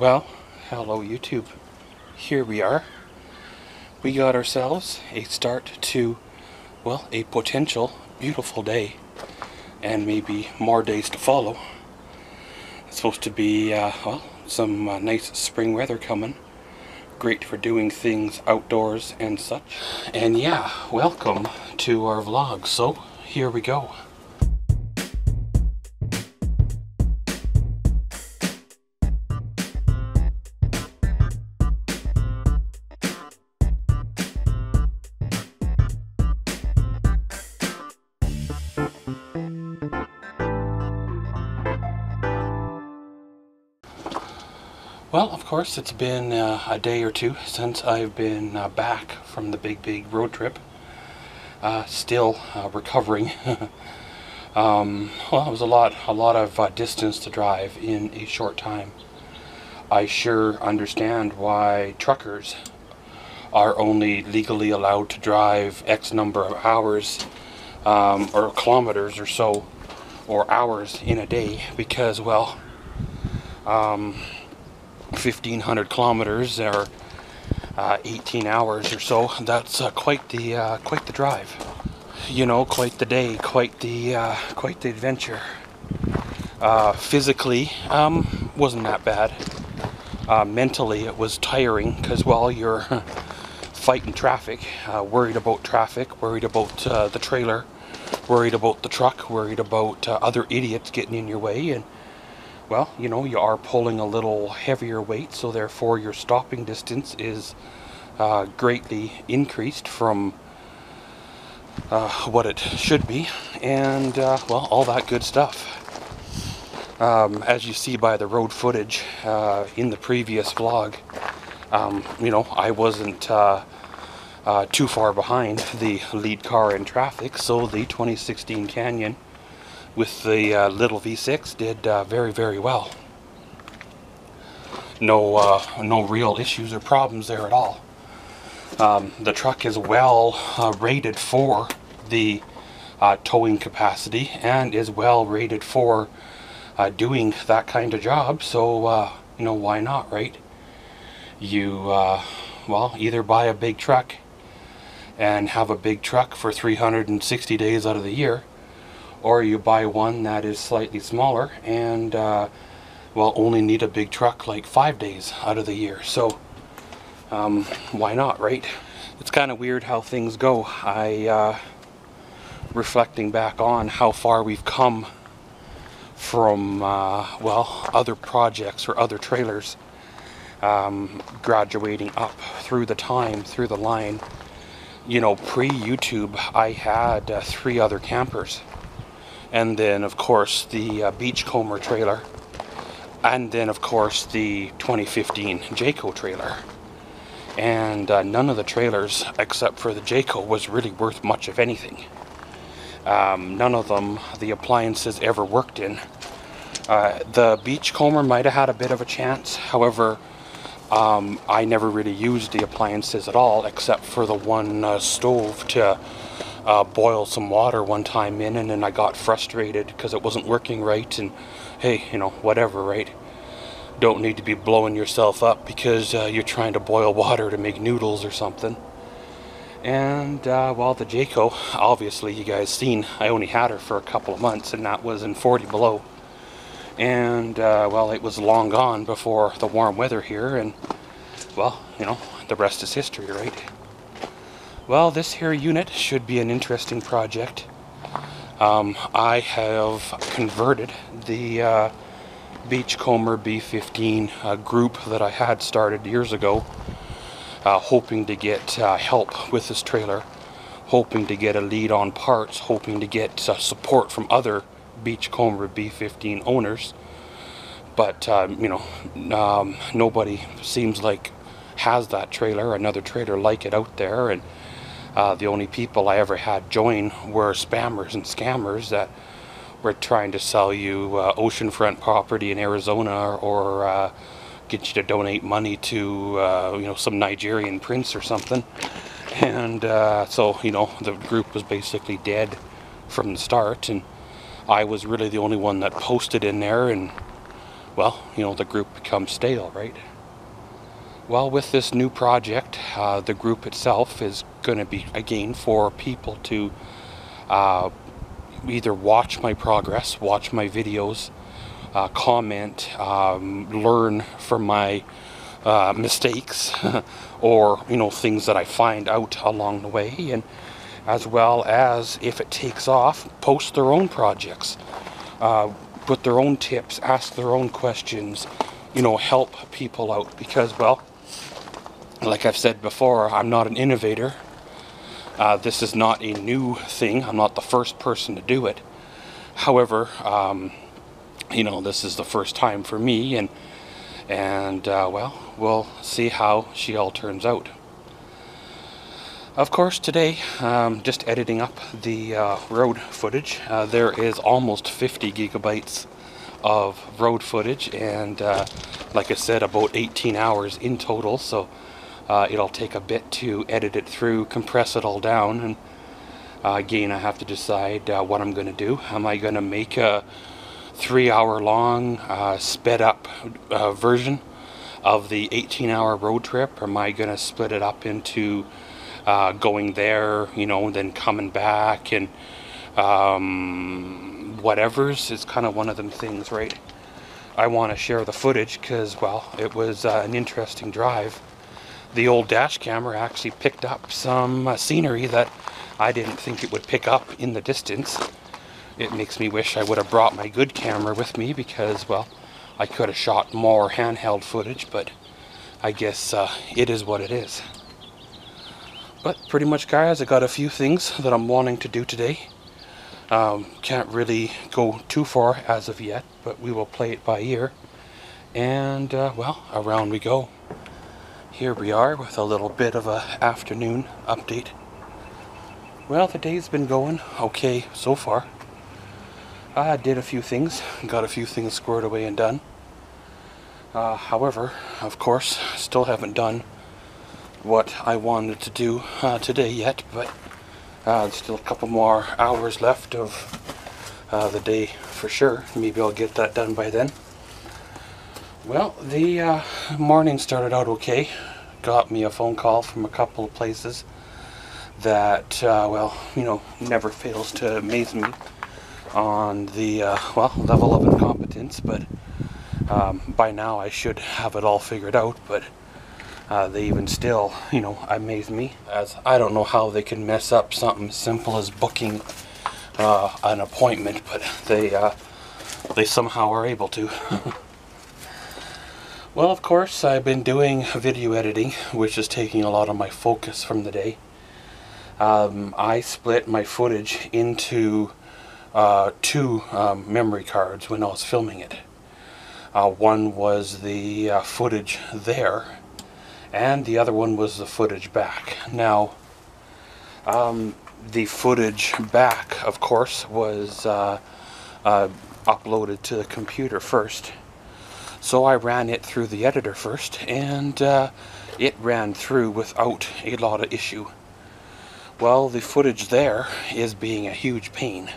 Well, hello YouTube. Here we are. We got ourselves a start to, well, a potential beautiful day. And maybe more days to follow. It's supposed to be, well, some nice spring weather coming. Great for doing things outdoors and such. And yeah, welcome to our vlog. So, here we go. Well, of course, it's been a day or two since I've been back from the big road trip. Still recovering. Well, it was a lot of distance to drive in a short time. I sure understand why truckers are only legally allowed to drive X number of hours or kilometers or so, or hours in a day, because, well, 1,500 kilometers or 18 hours or so. That's quite the drive. You know, quite the day, quite the adventure. Physically, wasn't that bad. Mentally, it was tiring because, well, you're fighting traffic, worried about traffic, worried about the trailer, worried about the truck, worried about other idiots getting in your way, and well, you know, you are pulling a little heavier weight, so therefore your stopping distance is greatly increased from what it should be, and well, all that good stuff. As you see by the road footage in the previous vlog, you know, I wasn't too far behind the lead car in traffic, so the 2016 Canyon with the little V6 did very well. No real issues or problems there at all. The truck is well rated for the towing capacity and is well rated for doing that kind of job, so you know, why not, right? You well, either buy a big truck and have a big truck for 360 days out of the year, or you buy one that is slightly smaller and well, only need a big truck like 5 days out of the year. So why not, right? It's kind of weird how things go. Reflecting back on how far we've come from well, other projects or other trailers, graduating up through the line. You know, pre-YouTube I had 3 other campers. And then, of course, the Beachcomber trailer. And then, of course, the 2015 Jayco trailer. And none of the trailers, except for the Jayco, was really worth much of anything. None of them, the appliances, ever worked in. The Beachcomber might have had a bit of a chance. However, I never really used the appliances at all, except for the one stove to boil some water one time in, and then I got frustrated because it wasn't working right, and hey, you know, whatever, right? Don't need to be blowing yourself up because you're trying to boil water to make noodles or something. And well, the Jayco, obviously you guys seen, I only had her for a couple of months, and that was in 40 below. And well, it was long gone before the warm weather here, and well, you know, the rest is history, right? Well, this here unit should be an interesting project. I have converted the Beachcomber B15 group that I had started years ago, hoping to get help with this trailer, hoping to get a lead on parts, hoping to get support from other Beachcomber B15 owners. But, you know, nobody seems like has that trailer, another trailer like it out there, and the only people I ever had join were spammers and scammers that were trying to sell you oceanfront property in Arizona, or get you to donate money to you know, some Nigerian prince or something. And so, you know, the group was basically dead from the start, and I was really the only one that posted in there and well, you know, the group becomes stale, right? Well, with this new project, the group itself is going to be, again, for people to either watch my progress, watch my videos, comment, learn from my mistakes, or, you know, things that I find out along the way, and as well as, if it takes off, post their own projects, put their own tips, ask their own questions, you know, help people out, because, well, like I've said before, I'm not an innovator. This is not a new thing. I'm not the first person to do it. However, you know, this is the first time for me, and well, we'll see how she all turns out. Of course, today, just editing up the road footage. There is almost 50 gigabytes of road footage, and like I said, about 18 hours in total, so it'll take a bit to edit it through, compress it all down, and again, I have to decide what I'm going to do. Am I going to make a 3-hour long sped up version of the 18-hour road trip, or am I going to split it up into going there, you know, then coming back, and whatever's? It's kind of one of them things, right? I want to share the footage because, well, it was an interesting drive. The old dash camera actually picked up some scenery that I didn't think it would pick up in the distance. It makes me wish I would have brought my good camera with me, because, well, I could have shot more handheld footage, but I guess it is what it is. But pretty much, guys, I got a few things that I'm wanting to do today. Can't really go too far as of yet, but we will play it by ear. And, well, around we go. Here we are with a little bit of a afternoon update. Well, the day's been going okay so far. I did a few things, got a few things squared away and done. However, of course, still haven't done what I wanted to do today yet, but there's still a couple more hours left of the day for sure. Maybe I'll get that done by then. Well, the morning started out okay. Got me a phone call from a couple of places that, well, you know, never fails to amaze me on the, well, level of incompetence, but by now I should have it all figured out, but they even still, you know, amaze me, as I don't know how they can mess up something simple as booking an appointment, but they somehow are able to. Well, of course, I've been doing video editing, which is taking a lot of my focus from the day. I split my footage into two memory cards when I was filming it. One was the footage there, and the other one was the footage back. Now, the footage back, of course, was uploaded to the computer first. So I ran it through the editor first, and it ran through without a lot of issue. Well, the footage there is being a huge pain.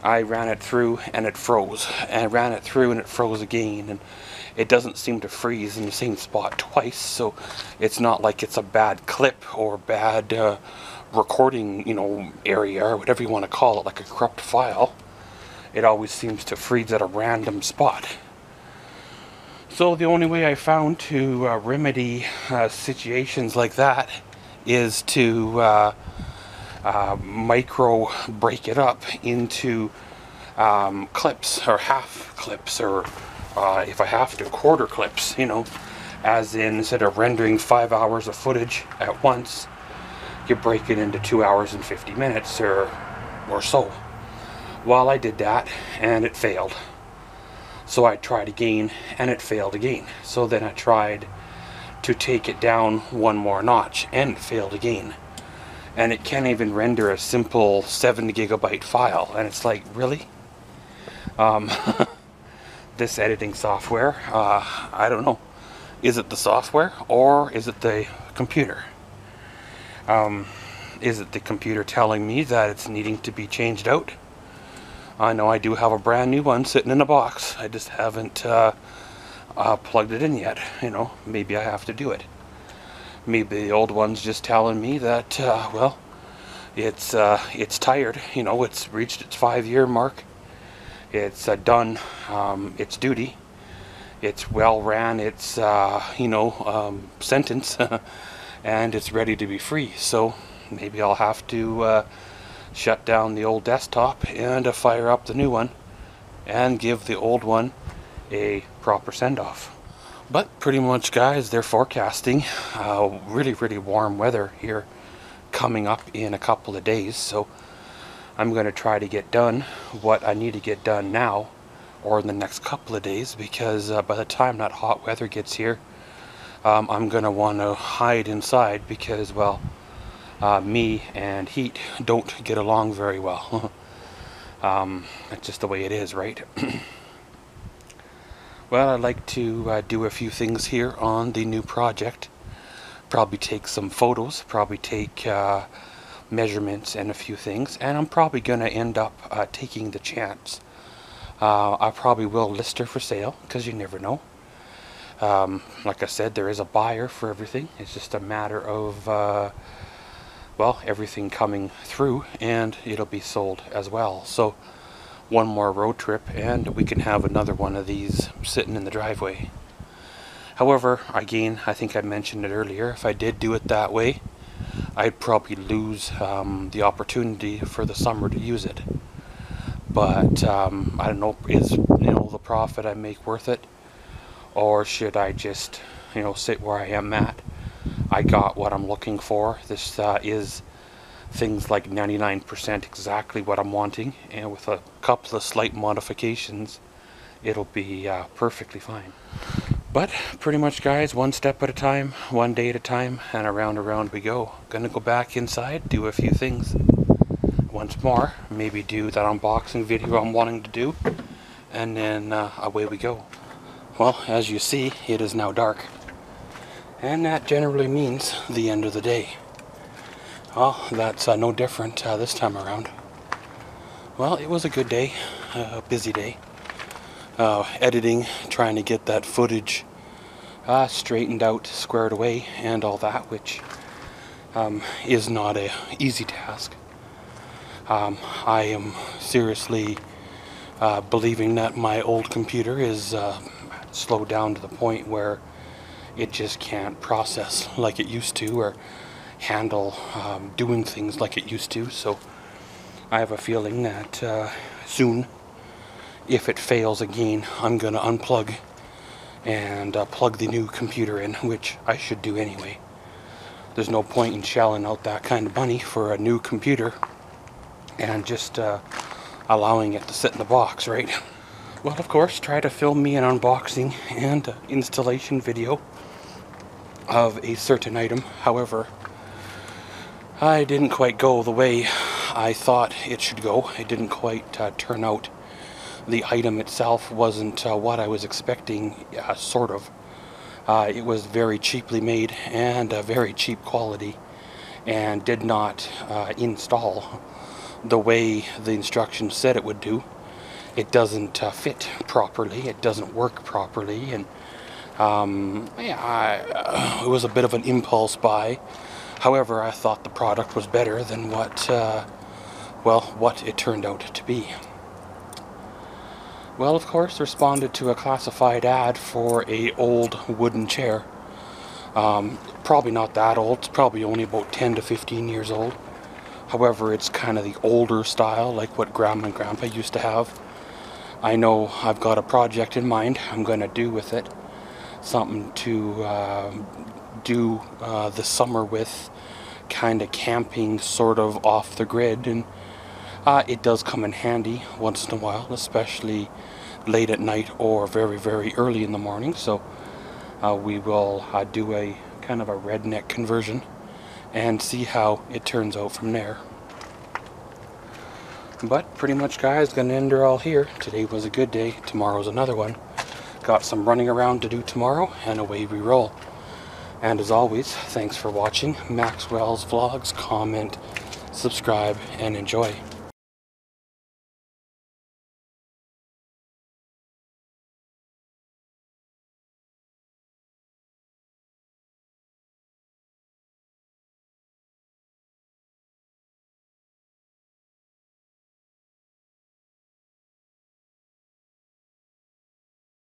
I ran it through and it froze, and I ran it through and it froze again, and it doesn't seem to freeze in the same spot twice, so it's not like it's a bad clip or bad recording, you know, area, or whatever you want to call it, like a corrupt file. It always seems to freeze at a random spot. So the only way I found to remedy situations like that is to micro break it up into clips, or half clips, or if I have to, quarter clips, you know, as in, instead of rendering 5 hours of footage at once, you break it into 2 hours and 50 minutes or so. Well, I did that and it failed. So I tried again, and it failed again. So then I tried to take it down one more notch, and it failed again. And it can't even render a simple 7 gigabyte file. And it's like, really? This editing software, I don't know. Is it the software, or is it the computer? Is it the computer telling me that it's needing to be changed out? I know I do have a brand new one sitting in a box. I just haven't plugged it in yet. You know, maybe I have to do it. Maybe the old one's just telling me that, well, it's tired. You know, it's reached its 5-year mark. It's done its duty. It's well ran its, you know, sentence, and it's ready to be free. So maybe I'll have to shut down the old desktop and fire up the new one and give the old one a proper send-off. But pretty much, guys, they're forecasting really, really warm weather here coming up in a couple of days. So I'm going to try to get done what I need to get done now or in the next couple of days, because by the time that hot weather gets here, I'm going to want to hide inside because, well, me and heat don't get along very well. That's just the way it is, right? Well, I'd like to do a few things here on the new project. Probably take some photos, probably take measurements and a few things, and I'm probably going to end up taking the chance. I probably will list her for sale, because you never know. Like I said, there is a buyer for everything. It's just a matter of well, everything coming through, and it'll be sold as well. So one more road trip and we can have another one of these sitting in the driveway. However, again, I think I mentioned it earlier, if I did do it that way, I'd probably lose the opportunity for the summer to use it. But I don't know, is, you know, the profit I make worth it, or should I just, you know, sit where I am at? I got what I'm looking for. This is things like 99% exactly what I'm wanting, and with a couple of slight modifications, it'll be perfectly fine. But pretty much, guys, one step at a time, one day at a time, and around we go. Gonna go back inside, do a few things once more, maybe do that unboxing video I'm wanting to do, and then away we go. Well, as you see, it is now dark, and that generally means the end of the day. Well, that's no different this time around. Well, it was a good day, a busy day. Editing, trying to get that footage straightened out, squared away, and all that, which is not an easy task. I am seriously believing that my old computer is slowed down to the point where it just can't process like it used to, or handle doing things like it used to. So I have a feeling that soon, if it fails again, I'm going to unplug and plug the new computer in, which I should do anyway. There's no point in shelling out that kind of money for a new computer and just allowing it to sit in the box, right? Well, of course, try to film me an unboxing and installation video of a certain item. However, I didn't quite go the way I thought it should go. It didn't quite turn out. The item itself wasn't what I was expecting, sort of. It was very cheaply made and very cheap quality, and did not install the way the instructions said it would do. It doesn't fit properly, it doesn't work properly, and yeah, it was a bit of an impulse buy. However, I thought the product was better than what, well, what it turned out to be. Well, of course, responded to a classified ad for a old wooden chair. Probably not that old, it's probably only about 10 to 15 years old. However, it's kind of the older style, like what Grandma and Grandpa used to have. I know I've got a project in mind I'm going to do with it. Something to do this summer with, kind of camping, sort of off the grid, and it does come in handy once in a while, especially late at night or very, very early in the morning. So we will do a kind of a redneck conversion and see how it turns out from there. But pretty much, guys, gonna end her all here. Today was a good day, tomorrow's another one. Got some running around to do tomorrow, and away we roll. And as always, thanks for watching Maxwell's Vlogs. Comment, subscribe, and enjoy.